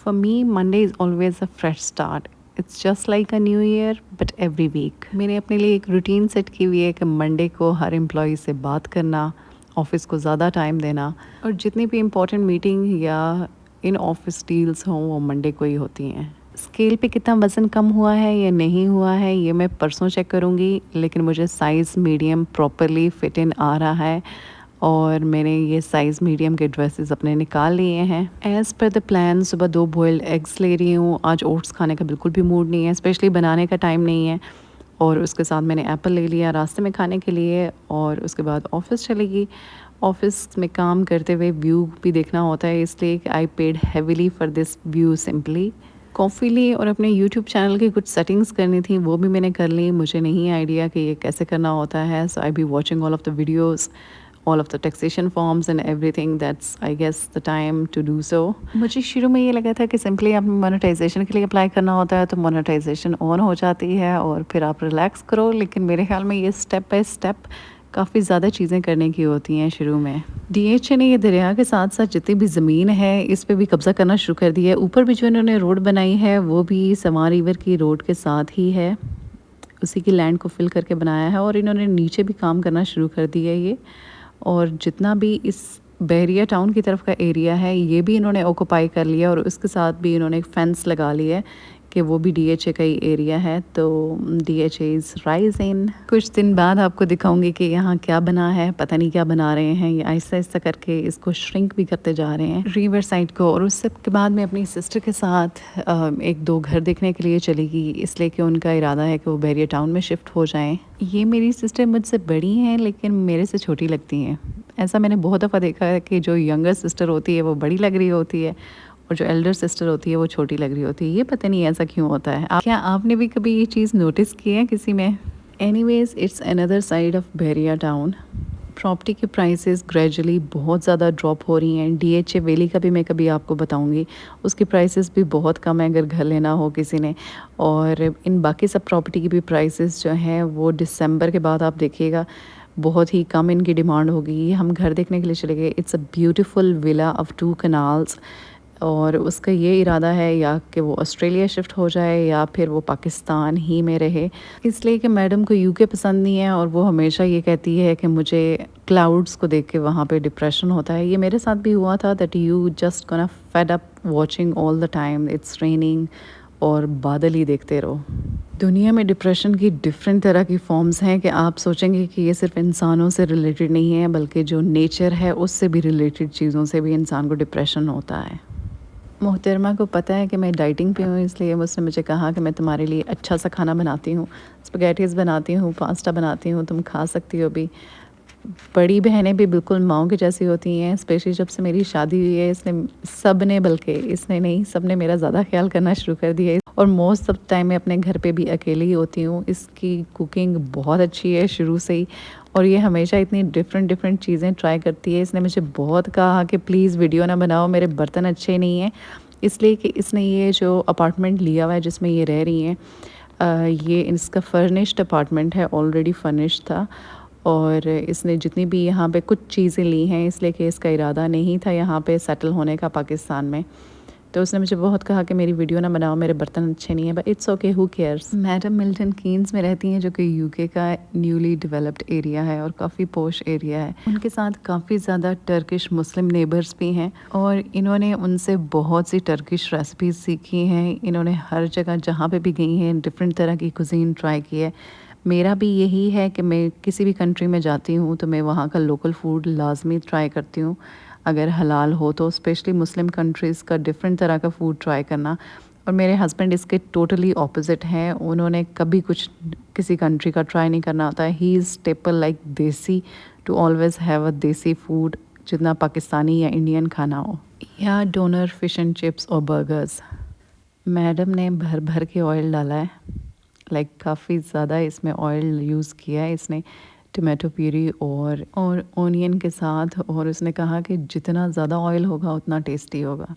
For me, Monday is always a fresh start. It's just like a new year, but every week. मैंने अपने लिए एक routine set की हुई है कि मंडे को हर एम्प्लॉय से बात करना, ऑफिस को ज़्यादा टाइम देना और जितनी भी इम्पोर्टेंट मीटिंग या इन ऑफिस डील्स हों वो मंडे को ही होती हैं। स्केल पे कितना वज़न कम हुआ है या नहीं हुआ है ये मैं परसों चेक करूँगी, लेकिन मुझे size medium properly fit in आ रहा है और मैंने ये साइज़ मीडियम के ड्रेसेस अपने निकाल लिए हैं। एज़ पर द प्लान सुबह 2 बॉइल्ड एग्स ले रही हूँ। आज ओट्स खाने का बिल्कुल भी मूड नहीं है, स्पेशली बनाने का टाइम नहीं है। और उसके साथ मैंने एप्पल ले लिया रास्ते में खाने के लिए और उसके बाद ऑफ़िस चलेगी। ऑफ़िस में काम करते हुए व्यू भी देखना होता है, इसलिए I paid heavily for this view simply. Coffee ली और अपने यूट्यूब चैनल की कुछ सेटिंग्स करनी थी, वो भी मैंने कर ली। मुझे नहीं आइडिया कि ये कैसे करना होता है, so I be watching all of the videos, all of the taxation forms and everything. That's I guess the time to do so. मुझे शुरू में ये लगा था कि सिंपली आप मोनेटाइजेशन के लिए अप्लाई करना होता है तो मोनेटाइजेशन ऑन हो जाती है और फिर आप रिलैक्स करो, लेकिन मेरे ख्याल में ये स्टेप बाय स्टेप काफ़ी ज़्यादा चीज़ें करने की होती हैं शुरू में। डीएचए ने ये दरिया के साथ साथ जितनी भी ज़मीन है इस पे भी कब्ज़ा करना शुरू कर दिया है। ऊपर भी जो इन्होंने रोड बनाई है वो भी सवां रिवर की रोड के साथ ही है, उसी की लैंड को फिल करके बनाया है और इन्होंने नीचे भी काम करना शुरू कर दिया है ये। और जितना भी इस बहरिया टाउन की तरफ का एरिया है ये भी इन्होंने ऑक्यूपाई कर लिया और उसके साथ भी इन्होंने एक फेंस लगा लिया है कि वो भी डीएचए का ही एरिया है। तो डीएचए इज़ राइजिंग। कुछ दिन बाद आपको दिखाऊंगी कि यहाँ क्या बना है, पता नहीं क्या बना रहे हैं। ये आहिस्ता आहिस्ता करके इसको श्रिंक भी करते जा रहे हैं रिवर साइड को। और उससे के बाद मैं अपनी सिस्टर के साथ एक दो घर देखने के लिए चली गई, इसलिए कि उनका इरादा है कि वो बहरिया टाउन में शिफ्ट हो जाएं। ये मेरी सिस्टर मुझसे बड़ी हैं लेकिन मेरे से छोटी लगती हैं। ऐसा मैंने बहुत दफ़ा देखा है कि जो यंगर सिस्टर होती है वो बड़ी लग रही होती है और जो एल्डर सिस्टर होती है वो छोटी लग रही होती है। ये पता नहीं ऐसा क्यों होता है। क्या आपने भी कभी ये चीज़ नोटिस की है किसी में? Anyways it's another side of Bahria town. Property की प्राइसेस ग्रेजुअली बहुत ज़्यादा ड्रॉप हो रही हैं। डीएचए वैली का भी मैं कभी आपको बताऊंगी, उसकी प्राइसेस भी बहुत कम है अगर घर लेना हो किसी ने। और इन बाकी सब प्रॉपर्टी की भी प्राइसेस जो हैं वो दिसंबर के बाद आप देखिएगा बहुत ही कम इनकी डिमांड होगी। हम घर देखने के लिए चले गए। It's a beautiful villa of 2 canals और उसका ये इरादा है या कि वो ऑस्ट्रेलिया शिफ्ट हो जाए या फिर वो पाकिस्तान ही में रहे, इसलिए कि मैडम को यूके पसंद नहीं है और वो हमेशा ये कहती है कि मुझे क्लाउड्स को देख के वहाँ पे डिप्रेशन होता है। ये मेरे साथ भी हुआ था that you just gonna fed up watching all the time it's raining और बादल ही देखते रहो। दुनिया में डिप्रेशन की डिफरेंट तरह की फॉर्म्स हैं कि आप सोचेंगे कि ये सिर्फ इंसानों से रिलेटेड नहीं है, बल्कि जो नेचर है उससे भी रिलेटेड चीज़ों से भी इंसान को डिप्रेशन होता है। मोहतरमा को पता है कि मैं डाइटिंग पे हूँ, इसलिए उसने मुझे कहा कि मैं तुम्हारे लिए अच्छा सा खाना बनाती हूँ, स्पगैटीज़ बनाती हूँ, पास्ता बनाती हूँ, तुम खा सकती हो भी। बड़ी बहनें भी बिल्कुल माँओं की जैसी होती हैं, स्पेशली जब से मेरी शादी हुई है इसने नहीं सब ने मेरा ज़्यादा ख्याल करना शुरू कर दिया है। और मोस्ट ऑफ टाइम मैं अपने घर पे भी अकेले ही होती हूँ। इसकी कुकिंग बहुत अच्छी है शुरू से ही और ये हमेशा इतनी डिफरेंट चीज़ें ट्राई करती है। इसने मुझे बहुत कहा कि प्लीज़ वीडियो ना बनाओ, मेरे बर्तन अच्छे नहीं हैं, इसलिए कि इसने ये जो अपार्टमेंट लिया हुआ है जिसमें ये रह रही हैं, ये इसका फर्निश्ड अपार्टमेंट है, ऑलरेडी फर्निश्ड था और इसने जितनी भी यहाँ पे कुछ चीज़ें ली हैं इसलिए कि इसका इरादा नहीं था यहाँ पे सेटल होने का पाकिस्तान में। तो उसने मुझे बहुत कहा कि मेरी वीडियो ना बनाओ, मेरे बर्तन अच्छे नहीं हैं, but it's okay, who cares. Madam Milton Keynes में रहती हैं जो कि यूके का न्यूली डेवलप्ड एरिया है और काफ़ी पोश एरिया है। उनके साथ काफ़ी ज़्यादा टर्किश मुस्लिम नेबर्स भी हैं और इन्होंने उनसे बहुत सी टर्किश रेसिपीज़ सीखी हैं। इन्होंने हर जगह जहाँ पे भी गई हैं डिफरेंट तरह की कुजीन ट्राई की है। मेरा भी यही है कि मैं किसी भी कंट्री में जाती हूँ तो मैं वहाँ का लोकल फूड लाजमी ट्राई करती हूँ, अगर हलाल हो तो। स्पेशली मुस्लिम कंट्रीज़ का डिफरेंट तरह का फूड ट्राई करना। और मेरे हस्बैंड इसके टोटली ऑपोजिट हैं, उन्होंने कभी कुछ किसी कंट्री का ट्राई नहीं करना होता है। ही इज़ स्टेपल लाइक देसी, टू ऑलवेज़ हैव अ देसी फूड, जितना पाकिस्तानी या इंडियन खाना हो, या डोनर फिश एंड चिप्स और बर्गर्स। मैडम ने भर भर के ऑयल डाला है, लाइक काफ़ी ज़्यादा इसमें ऑयल यूज़ किया है इसने, टमाटो प्यूरी और ओनियन के साथ। और उसने कहा कि जितना ज़्यादा ऑयल होगा उतना टेस्टी होगा।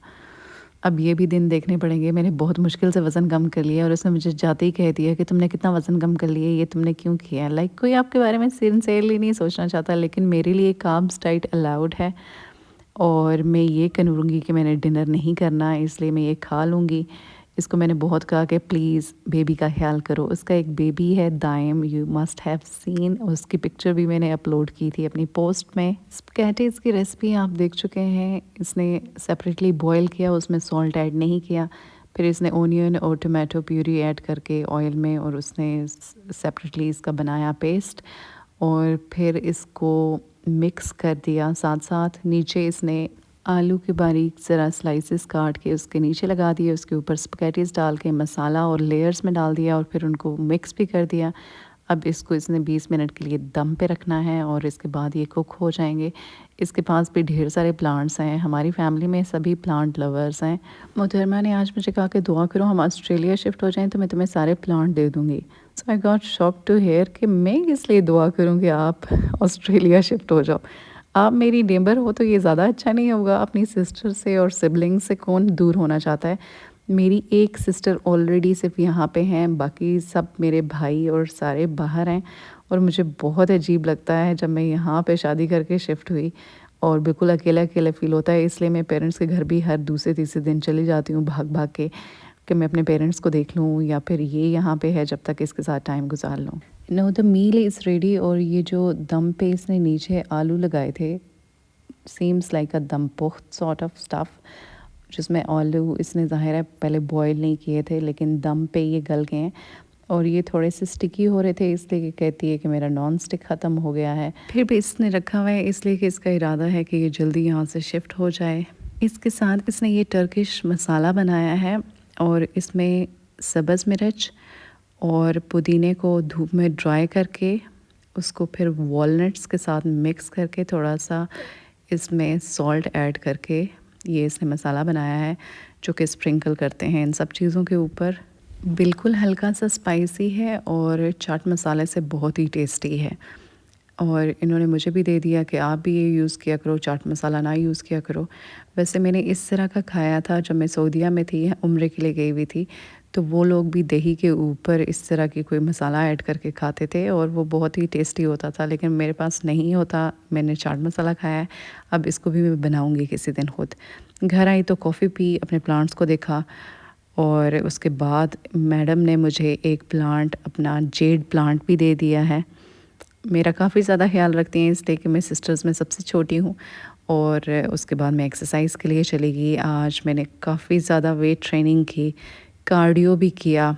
अब ये भी दिन देखने पड़ेंगे। मैंने बहुत मुश्किल से वज़न कम कर लिया और उसने मुझे जाते ही कह दिया कि तुमने कितना वज़न कम कर लिया, ये तुमने क्यों किया। कोई आपके बारे में सिंसियरली नहीं सोचना चाहता, लेकिन मेरे लिए कार्ब्स डाइट अलाउड है और मैं ये करूँगी कि मैंने डिनर नहीं करना, इसलिए मैं ये खा लूँगी। इसको मैंने बहुत कहा कि प्लीज़ बेबी का ख्याल करो। उसका एक बेबी है दाइम, यू मस्ट हैव सीन, उसकी पिक्चर भी मैंने अपलोड की थी अपनी पोस्ट में। स्पैगेटीज़ की रेसिपी आप देख चुके हैं। इसने सेपरेटली बॉयल किया, उसमें सॉल्ट ऐड नहीं किया। फिर इसने ओनियन और टमाटो प्यूरी ऐड करके ऑयल में, और उसने सेपरेटली इसका बनाया पेस्ट, और फिर इसको मिक्स कर दिया। साथ साथ नीचे इसने आलू के बारीक ज़रा स्लाइसेस काट के उसके नीचे लगा दिए, उसके ऊपर स्पैगेटीज़ डाल के मसाला और लेयर्स में डाल दिया, और फिर उनको मिक्स भी कर दिया। अब इसको इसने 20 मिनट के लिए दम पे रखना है, और इसके बाद ये कुक हो जाएंगे। इसके पास भी ढेर सारे प्लांट्स हैं, हमारी फैमिली में सभी प्लांट लवर्स हैं। मोहतरमा ने आज मुझे कहा कि दुआ करो हम ऑस्ट्रेलिया शिफ्ट हो जाएं तो मैं तुम्हें सारे प्लांट दे दूँगी। So I got shock to hear कि मैं किस लिए दुआ करूँ कि आप ऑस्ट्रेलिया शिफ्ट हो जाओ। आप मेरी नेबर हो तो ये ज़्यादा अच्छा नहीं होगा? अपनी सिस्टर से और सिबलिंग से कौन दूर होना चाहता है? मेरी एक सिस्टर ऑलरेडी सिर्फ यहाँ पे हैं, बाकी सब मेरे भाई और सारे बाहर हैं, और मुझे बहुत अजीब लगता है जब मैं यहाँ पे शादी करके शिफ्ट हुई और बिल्कुल अकेला अकेला फ़ील होता है। इसलिए मैं पेरेंट्स के घर भी हर दूसरे तीसरे दिन चली जाती हूँ भाग भाग के, कि मैं अपने पेरेंट्स को देख लूँ, या फिर ये यहाँ पे है जब तक इसके साथ टाइम गुजार लूँ। No the meal is ready. और ये जो दम पे इसने नीचे आलू लगाए थे, सीम्स लाइक अ दम पोख्त सॉर्ट ऑफ स्टफ़, जिसमें आलू इसने ज़ाहिर है पहले बॉयल नहीं किए थे, लेकिन दम पे ये गल गए हैं, और ये थोड़े से स्टिकी हो रहे थे, इसलिए कि कहती है कि मेरा नॉन स्टिक ख़त्म हो गया है। फिर भी इसने रखा हुआ है इसलिए कि इसका इरादा है कि ये जल्दी यहाँ से शिफ्ट हो जाए। इसके साथ इसने ये टर्किश मसाला बनाया है, और इसमें सब्ज़ मिर्च और पुदीने को धूप में ड्राई करके उसको फिर वॉलनट्स के साथ मिक्स करके थोड़ा सा इसमें सॉल्ट ऐड करके ये इसने मसाला बनाया है, जो कि स्प्रिंकल करते हैं इन सब चीज़ों के ऊपर। बिल्कुल हल्का सा स्पाइसी है और चाट मसाले से बहुत ही टेस्टी है। और इन्होंने मुझे भी दे दिया कि आप भी ये यूज़ किया करो, चाट मसाला ना यूज़ किया करो। वैसे मैंने इस तरह का खाया था जब मैं सऊदीया में थी, उम्रे के लिए गई हुई थी, तो वो लोग भी दही के ऊपर इस तरह की कोई मसाला ऐड करके खाते थे, और वो बहुत ही टेस्टी होता था। लेकिन मेरे पास नहीं होता, मैंने चाट मसाला खाया है। अब इसको भी मैं बनाऊँगी किसी दिन खुद। घर आई तो कॉफ़ी पी, अपने प्लांट्स को देखा, और उसके बाद मैडम ने मुझे एक प्लांट, अपना जेड प्लांट भी दे दिया है। मेरा काफ़ी ज़्यादा ख्याल रखती हैं, इसलिए कि मैं सिस्टर्स में सबसे छोटी हूँ। और उसके बाद मैं एक्सरसाइज के लिए चली गई। आज मैंने काफ़ी ज़्यादा वेट ट्रेनिंग की, कार्डियो भी किया।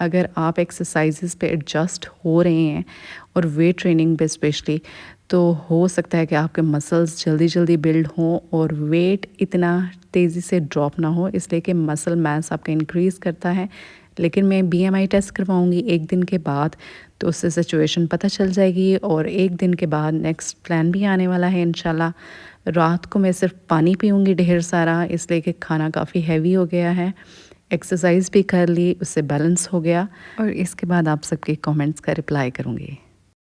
अगर आप एक्सरसाइजेस पे एडजस्ट हो रहे हैं, और वेट ट्रेनिंग पे स्पेशली, तो हो सकता है कि आपके मसल्स जल्दी जल्दी बिल्ड हों और वेट इतना तेज़ी से ड्रॉप ना हो, इसलिए कि मसल मास आपका इंक्रीज़ करता है। लेकिन मैं बीएमआई टेस्ट करवाऊंगी एक दिन के बाद, तो उससे सिचुएशन पता चल जाएगी। और एक दिन के बाद नेक्स्ट प्लान भी आने वाला है इंशाल्लाह। रात को मैं सिर्फ पानी पीऊँगी ढेर सारा, इसलिए कि खाना काफ़ी हैवी हो गया है। एक्सरसाइज भी कर ली, उससे बैलेंस हो गया। और इसके बाद आप सबके कमेंट्स का रिप्लाई करूँगी।